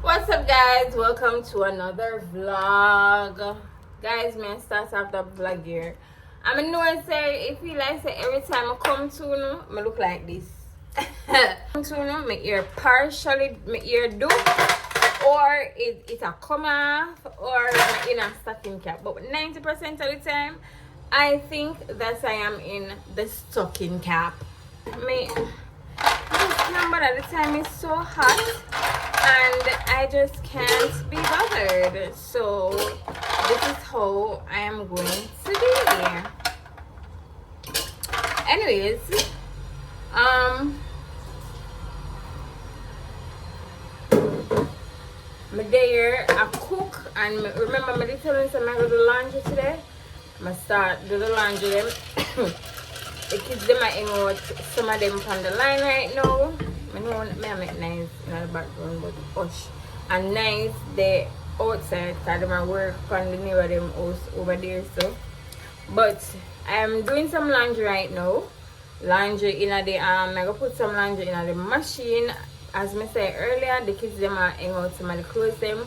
What's up, guys? Welcome to another vlog. Guys, man, start off the vlog here. I'm know say if you like say every time I come to you, I look like this. Come to you, my ear partially, my ear do, or it a come off, or in a stocking cap. But 90% of the time, I think that I am in the stocking cap. Me, just remember that the time is so hot and I just can't be bothered. So this is how I am going to be. Anyways, my day here, I cook and remember I did tell you I'm going to do laundry today. I start do the laundry them. The kids them are hang out, some of them on the line right now. I know I make nice in the background, but hush. And nice they outside because they work on the near them house over there. So, but I am doing some laundry right now. Laundry in the I go put some laundry in the machine. As I said earlier, the kids them are hang out, some of the clothes them.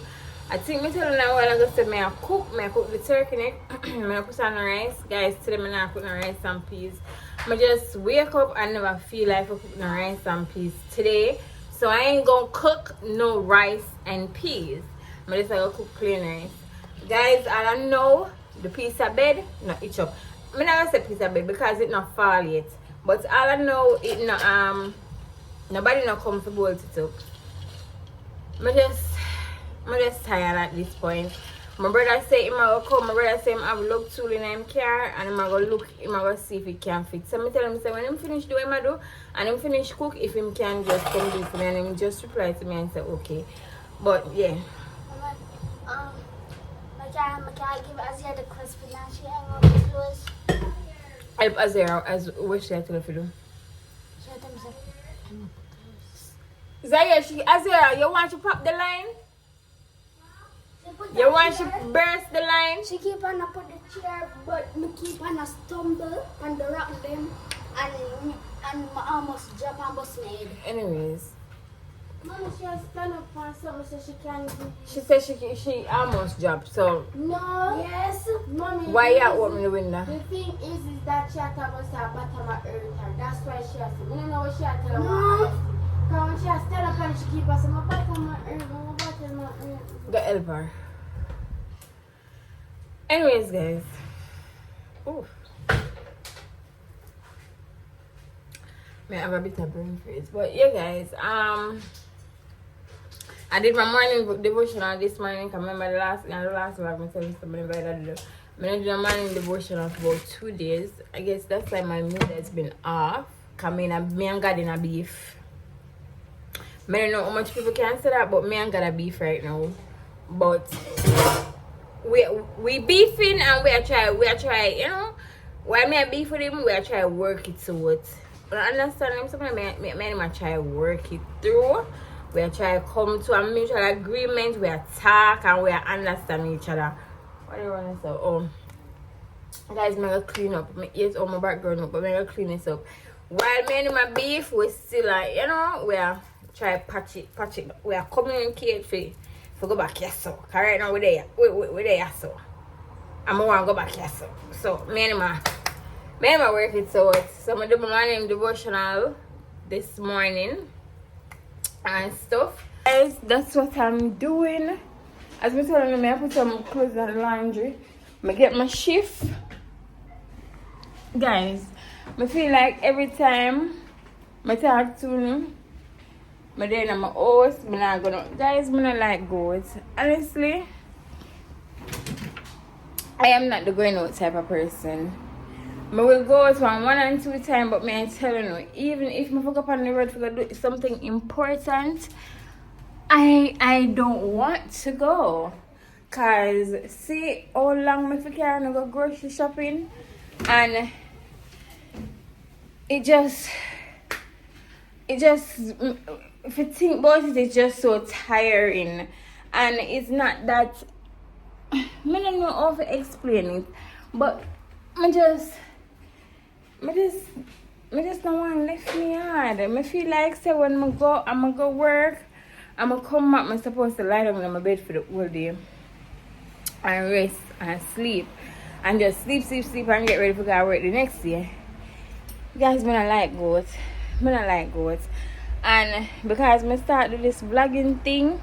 I think me tell you now while I go say I cook the turkey neck. I put on the rice. Guys, today I not put the rice and peas. I just wake up and never feel like I cook the rice and peas today. So I ain't gonna cook no rice and peas. I just gonna cook plain rice. Guys, I don't know the piece of bed, not itch up. I'm not gonna say piece of bed because it not fall yet. But all I know it not nobody not comfortable with it up. I'm just tired at this point. My brother say him gonna come. My brother say him have look tool in him car and him gonna look. Him gonna see if it can fit. So I tell him say when him finish do him do and him finish cook, if him can just come do for me and him just reply to me and say okay. But yeah. I can't give Azia the crisp now. She hang up the clothes. Help Azia as what should I tell her to do? She had them say, Zaya, Azia, you want to pop the line? You want to burst the line? she keep on up on the chair, but me keep on a stumble and the rock them and I almost drop and bust my head. Anyways, Mama, she has stand up for something so she can do. she said she almost dropped. So No. Yes. Mommy. why you open the window? The thing is that she has to go to the bottom of earth and that's why she has to. I don't know what she has to do. No. Because when she has stand up and she keep us on my bottom of earth, my bottom of earth. Go help her. Anyways, guys. Ooh. May have a bit of brain freeze. But yeah, guys. I did my morning devotional this morning. Because remember the last vlog I told you something about that. I did a morning devotional for about 2 days. I guess that's why my mood has been off. Because me and God in a beef. I don't know how much people can say that, but me and God a beef right now. But we beefing and we are try, you know. While me a beef with him, we are try work it towards. But I understand him, sometimes me and try work it through. We are try come to a mutual agreement. We are talk and we are understand each other. What do you want to say? Oh, guys, me gonna clean up. Me eat all my background up, but me gonna clean this up. While me and my beef, we still like, you know, we are try patch it. We are communicate for go back here so. Cause right now we there so. I'm gonna go back here so. So me and my work it so. So I do my morning devotional this morning and stuff. Guys, that's what I'm doing. As I told you, I put some clothes in the laundry. I get my shift. Guys, I feel like every time I talk to you, I'm there in my house, I'm not gonna. Guys, I don't like goats. Honestly, I am not the going out type of person. I will go out 1 and 2 times, but I'm telling you, even if I forget on the road to do something important, I don't want to go. Cause see how long I can go grocery shopping, and it just if you think about it, it's just so tiring. And it's not that I don't know how to explain it, but I just don't want to lift me hard. I feel like say when I go work I'ma come back, I'm supposed to lie down in my bed for the whole day and rest and sleep. And just sleep and get ready for go work the next day. Guys, me not like goats. Me not like goats. And because me start do this vlogging thing,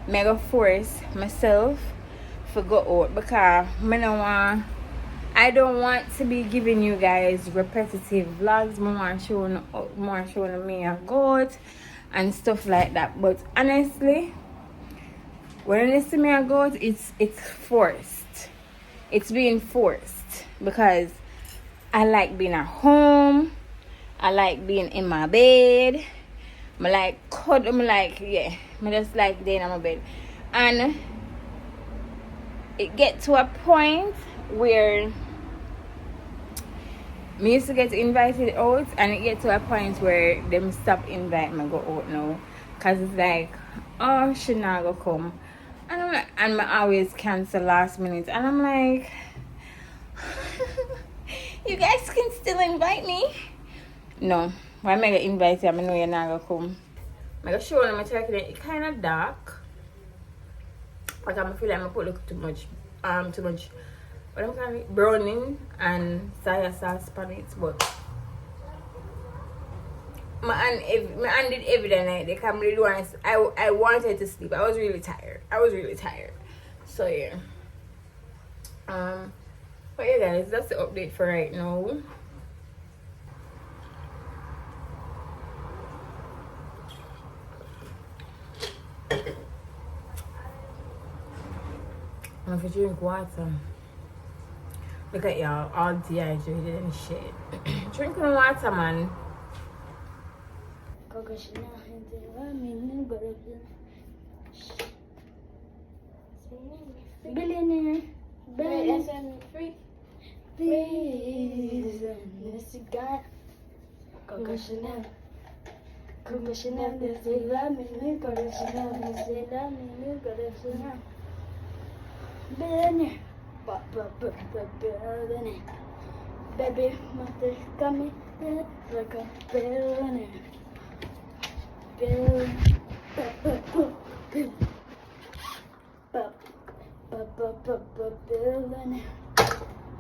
me go force myself to go out because I don't want to be giving you guys repetitive vlogs. More showing me a goat and stuff like that. But honestly, when you see me a goat, it's forced. It's being forced because I like being at home. I like being in my bed. I like cuddle. I just like being in my bed. And it get to a point where me used to get invited out, and it get to a point where them stop inviting me go out now, cause it's like, oh, she not gonna come, and I'm like, and I always cancel last minute, and I'm like, you guys can still invite me. No, why am I gonna invite you? I know you're not gonna come. I'm gonna show them my turkey. It's kind of dark, but I feel like I put too much what I'm calling it, browning and soya sauce on it, but my aunt did every night. They come really once. I wanted to sleep. I was really tired. So yeah. But yeah, guys, that's the update for right now. I'm gonna drink water. Look at y'all, all dehydrated and shit. Drinking water, man. Billionaire. Free. Please. This guy. Coco Chanel. Coco Chanel. This is me. Coco Chanel. This is me. Coco Chanel. Billionaire. Billionaire. Baby, mother coming like a billionaire. Billionaire.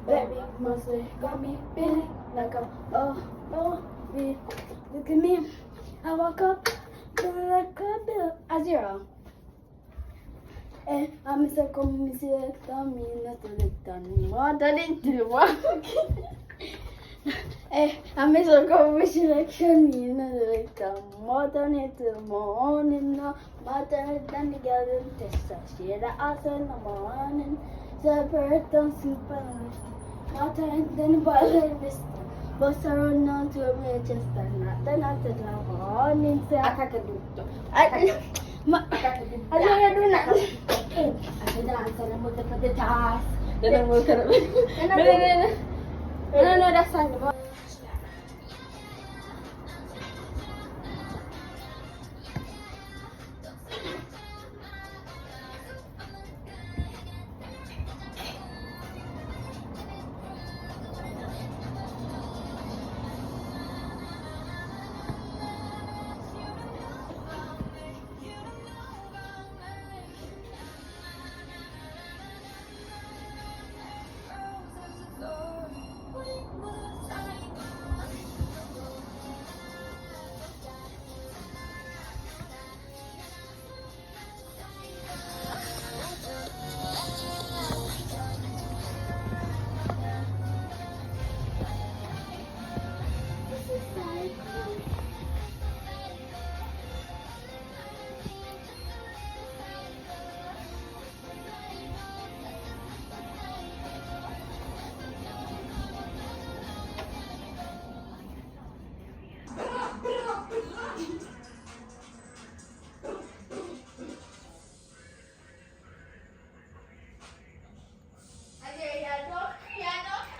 Baby, mother got me big like a look at me. I woke up like a bill. A zero. I'm so committed to me, not to the done. What I didn't do what? I'm so committed to me, not to the done. More than it to the morning, no matter than the girl test. She had also in the morning. The bird don't sleep. More time than the bother missed. But around on to a Manchester, not the morning. I can't do it. I don't do nothing. I said, I'm going to put the task. Then I'm going to. No, that's fine.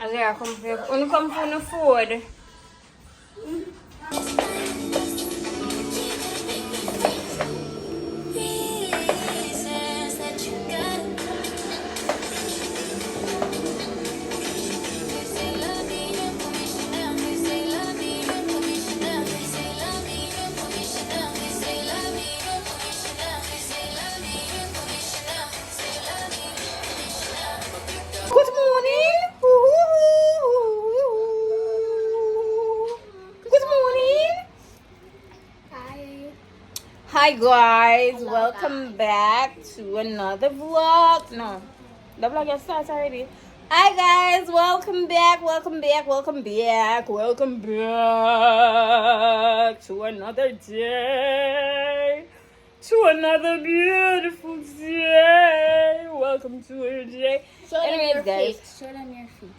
Azia, come for the food. Hi guys, welcome back to another vlog. No, the vlog has started already. Hi guys, welcome back to another day, to another beautiful day. Welcome to a day. Anyways, guys, show them your feet.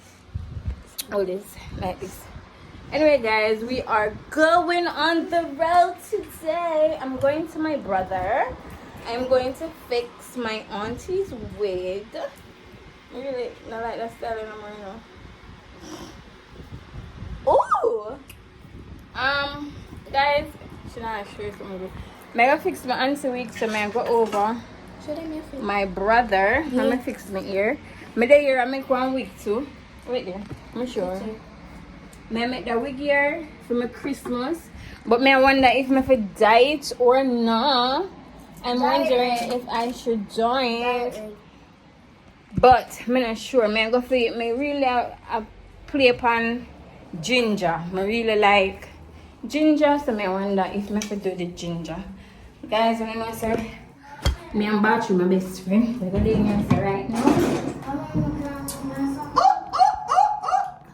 oh this, like this. Anyway, guys, we are going on the road today. I'm going to my brother. I'm going to fix my auntie's wig. Really, not like that style anymore, you know. Ooh! Guys, should I show you something? I'm gonna fix my auntie wig, so I'm gonna go over Show them your feet. my brother. I'm gonna fix my ear. My day here, I make one wig too. Wait there, I'm sure. I make the wig here for my Christmas, but I wonder if I should dye it or not. I'm wondering if I should join. But I'm not sure. I'm going to really play upon ginger. I really like ginger, so I wonder if I should do the ginger. Guys, you know, sir, me and Battery, my best friend. We're going to do this right now.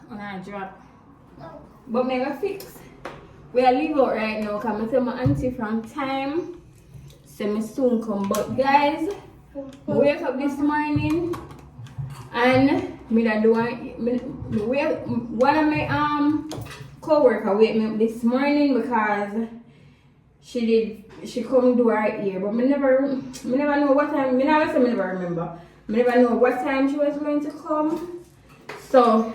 I'm going to drop. But I'm going to fix. We are leave out right now because I tell my auntie from time. So I soon come. But guys, I wake up this morning and one of my co-worker wake me up this morning because she come do her ear, but I never know what time. I never remember. I never know what time she was going to come. So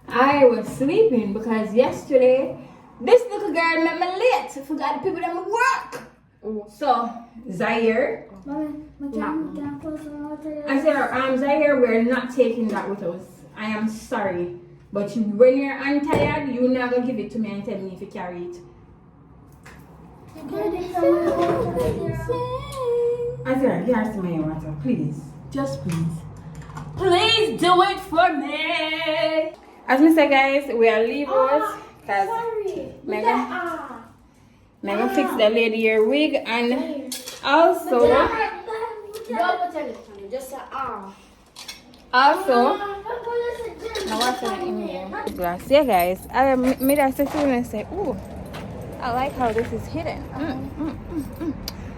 I was sleeping because yesterday this little girl made me late. I forgot the people that would work. So Zaire, I said, Zaire, we're not taking that with us. I am sorry, but when you're untired, you're not gonna give it to me and tell me if you carry it. I said, here's my water, please, just please do it for me. As I said, guys, we are leaving us because Mega fix the lady your wig and also glass. Yeah, guys, I made a session and say, ooh, I like how this is hidden.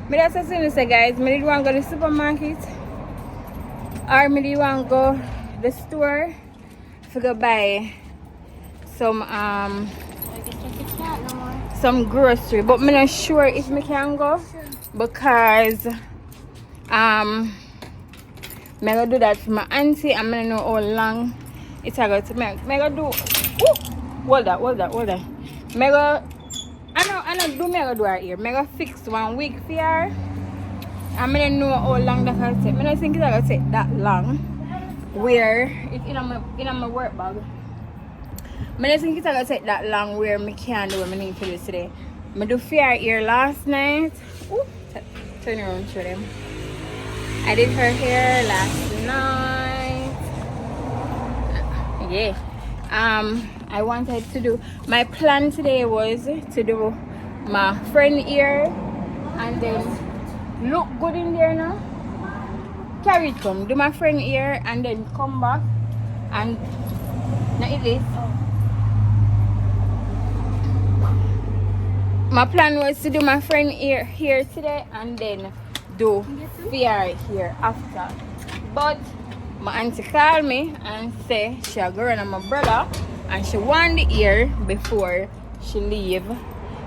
Made a session and say, guys, maybe you want to go to the supermarket or maybe you want to go to the store to go buy some grocery, but I'm not sure if I can go because I'm gonna do that for my auntie. I'm gonna know how long it's going to make. I'm gonna do hold that. I know do her ear. I'm gonna fix 1 week for her. I'm gonna know how long that will take. I don't think it's gonna take that long. Where it's in my work bag. I don't think it's gonna take that long where I can do what I need to do today. I do fair ear last night. Ooh, turn around, show them. I did her hair last night. Yeah. I wanted to do. My plan today was to do my friend ear and then look good in there now. Carry it come. Do my friend ear and then come back and now it is. My plan was to do my friend ear here today and then do fear here after. But my auntie called me and say she'll go run on my brother and she want the ear before she leave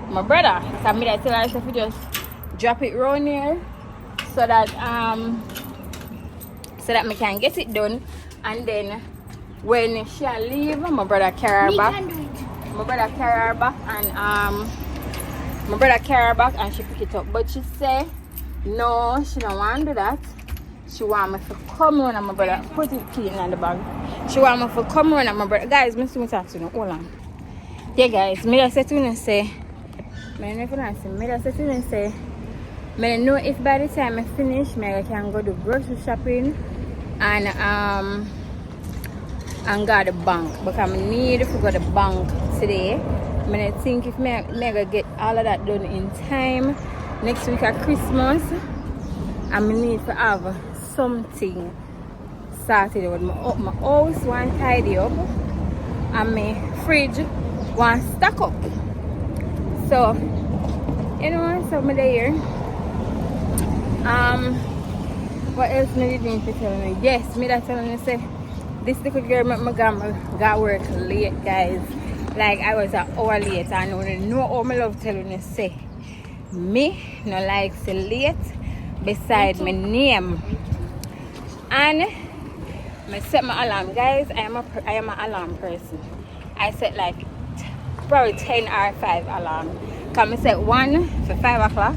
my brother. So I tell her to just drop it round here so that me can get it done, and then when she'll leave my brother carry her back. My brother carry her back and she pick it up. But she say no, she don't want to do that. She want me to come run and my brother put it clean in the bag. She want me to come run and my brother. Guys, me see me talk to you. Hold on. Yeah, guys, me just say to you say. Me don't know if by the time I finish, I can go to grocery shopping and go to the bank because I need to go to the bank today. I think if I get all of that done in time, next week at Christmas. And I need to have something started with my house want tidy up and my fridge want stack up. So you know, so I'm there. What else me did need to tell me? Yes, me that telling you say this little girl make my got work late, guys. Like I was an hour late and I know how my love telling you say me no like say late beside my name. And I set my alarm, guys. I am an alarm person. I set like probably 10 or 5 alarm. Come I set one for 5 o'clock,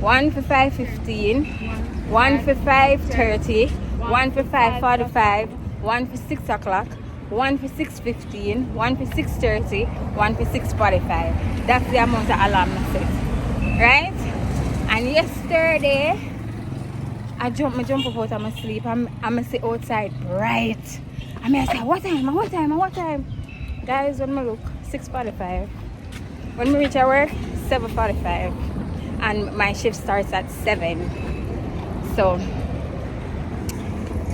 one for 5:15, one for 5:30, one for 5:45, one for 6 o'clock, one for 6:15, one for 6:30, one for 6:45. That's the amount of alarm I set. Right? And yesterday I jump up out of my sleep. I'm sit outside bright. I say, what time? Guys, when I look, 6:45. When we reach our work, 7:45. And my shift starts at 7. So,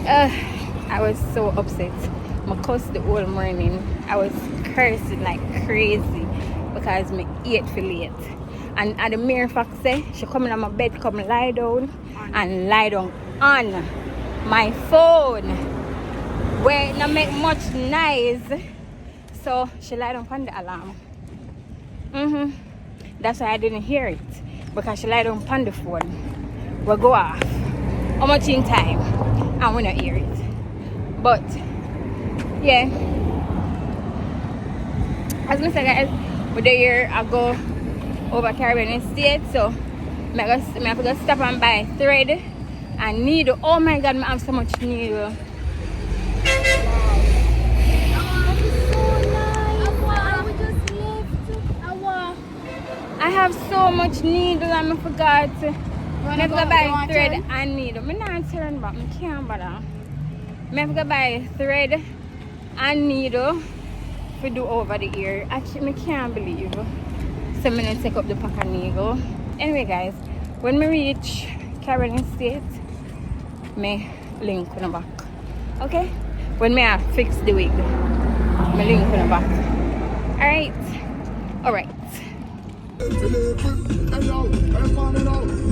I was so upset. I cussed the whole morning. I was cursing like crazy because I ate for late. And the mere fact say, she come in on my bed, come lie down and lie down on my phone where it not make much noise. So she lie down on the alarm. That's why I didn't hear it, because she lie down on the phone. We'll go off. How much in time? And we not hear it. But yeah, as I said, guys, with the year I go over Caribbean State, so I have to go stop and buy thread and needle. Oh my god, I have so much needle. I have so much needle and I forgot. I have to buy thread and needle. I'm not turn back, I can't bother. I have to buy thread and needle to do over the ear. Actually, I can't believe. So I'm going to take up the pack of needle. Anyway, guys, when we reach Caribbean State, me link on the back. Okay? When me fix the wig, me link on the back. Alright? Alright.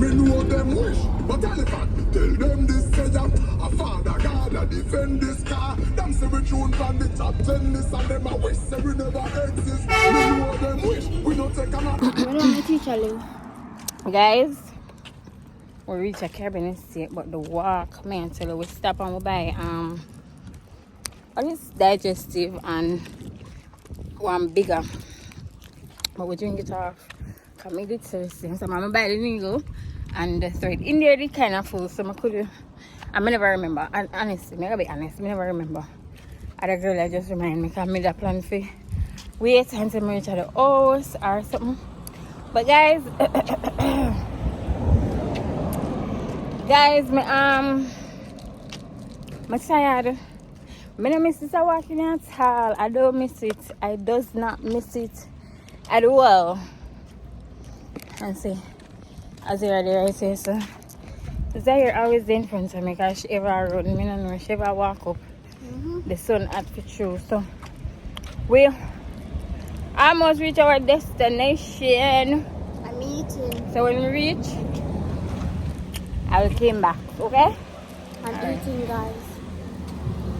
Me know them wish, but I can't tell them this say that a father God a defend this car. Them say we tune from the top 10 list and them a wish say we never exist. Me know them wish, we don't take another. When am I teacher Lou? Guys, we reach a Caribbean State, but the walk, man, tell you, we stop and we buy what is digestive and one bigger. But we drink it off. Come make it thirsty. So I'm gonna buy the needle and the thread. In there, they kind of full, so I never remember. And honestly, I gotta be honest, I never remember. Other girl I just remind me, because I made a plan for wait until I reach the house or something. But guys, I'm tired. I don't miss this walking at all. I don't miss it. I does not miss it at all. And see, as you're there, I say so. Zaire always in front of me because she ever run. I don't know, she ever walk up. The sun at the true. So we almost reach our destination. I'm eating. So when we reach, I will came back, okay? I'm eating, guys.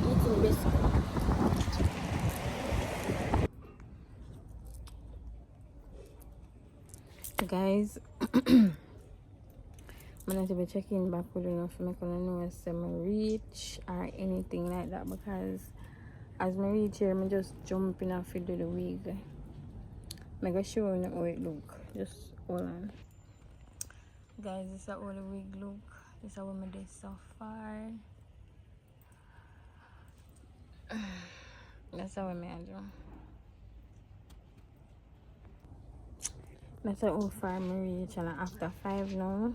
Eating biscuit. Guys, I'm going to be checking back with enough to make I know if I reach or anything like that, because as I reach here, I'm just jumping off to do the wig. I'm going to show you how it look. Just hold on. Guys, this is how the wig look. This is how I did so far. That's how I made it. That's how far I reach, and after 5 now.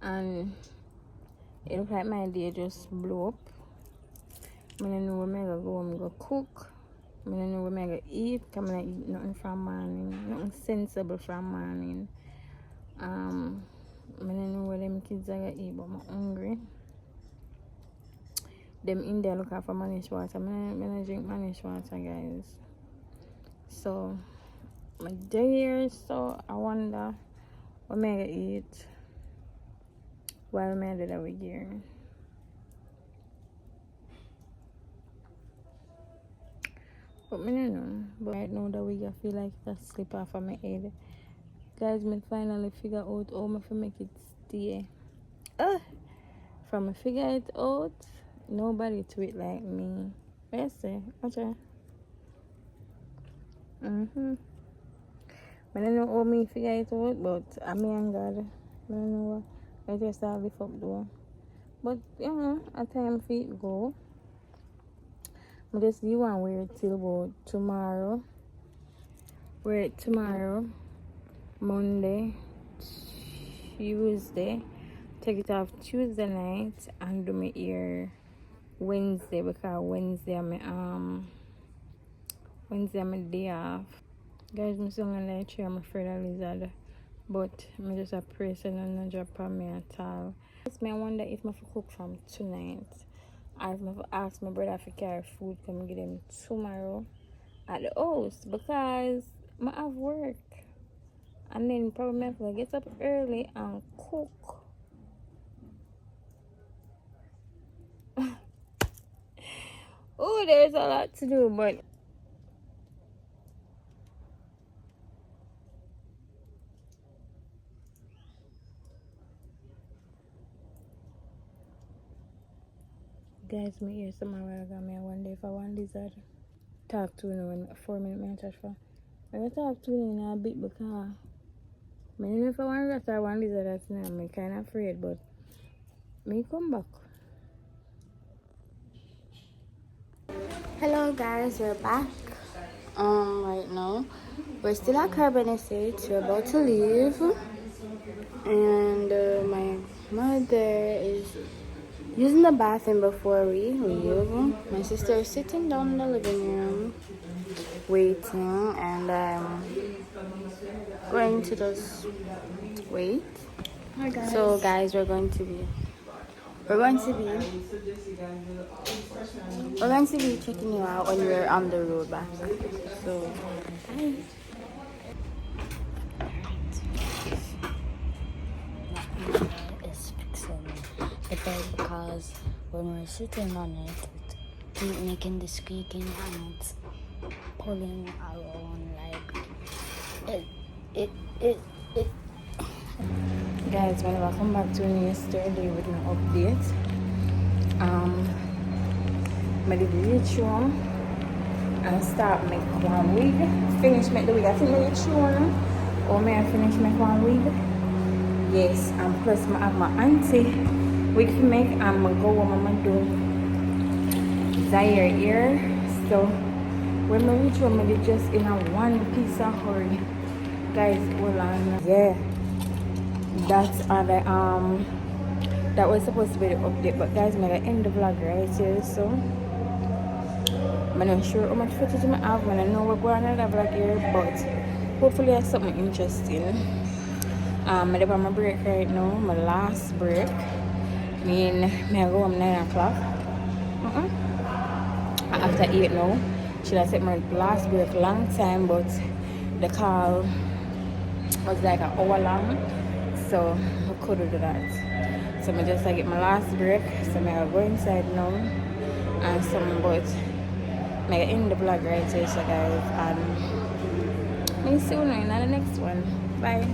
And it looks like my day just blew up. I don't know where I'm going to go. I'm going to cook. I don't know where I'm going to eat. I'm going to eat nothing from morning. Nothing sensible from morning. I don't know what them kids are gonna eat, but I'm hungry. Them in there looking for manish water. I'm gonna drink manish water, guys. So my day here, so I wonder what am I gonna eat while I'm at it over here. But I don't know. But right now that we feel like that slip off of my head. Guys, me finally figure out how I make it stay. From I figure it out, nobody do it like me. Let's see. Okay. I don't know how me figure it out, but I mean God. I don't know what. I just have lift up though. But you know, a time for it go. I just you want wear it till about tomorrow. Wear it tomorrow, Monday, Tuesday. Take it off Tuesday night and do my ear Wednesday because Wednesday I'm day off. Guys, I'm still gonna try. I'm afraid of lizard, but I'm just a person and not drop on me at all. I wonder if I cook from tonight. I have asked my brother to carry food, come get them tomorrow at the house because I have work. And then probably have to get up early and cook. Oh, there's a lot to do, but guys, me hear somewhere I got me one day for one lizard. Talk to you in 4 minutes me touch for. I talk to you in a bit because I don't know if I want rat or one lizard that's now. I'm kinda afraid, but me come back. Hello guys, we're back. Right now we're still at Carbon Estates. We're about to leave, and my mother is using the bathroom before we leave. My sister is sitting down in the living room waiting, and I'm going to just wait. Hi guys. So guys, we're going to be checking you out when we're on the road back. So bye. Is fixing the bed because when we're sitting on it, it keep making the squeaking and it's pulling around like it. Guys, when I come back to you yesterday with an update, I did reach home and start make one wig. Finish make the wig. I think I reach home or may I finish make one wig? Yes, and plus I have my auntie wig to make and I go home and I do Zaire ear. So when I reach home, I did just in a one piece of hurry. Guys, hold on. Yeah. That's other that was supposed to be the update, but guys, I'm gonna end the vlog right here. So I'm not sure how much footage I have, and I know we're going on the vlog here, but hopefully it's something interesting. I'm on my break right now, my last break. Me go home 9 o'clock. After 8 now. Should have take my last break long time, but the call was like an hour long. So I couldn't do that. So I just get my last break. So I go inside now and some, but I end the vlog right here, so guys, and see you in the next one. Bye.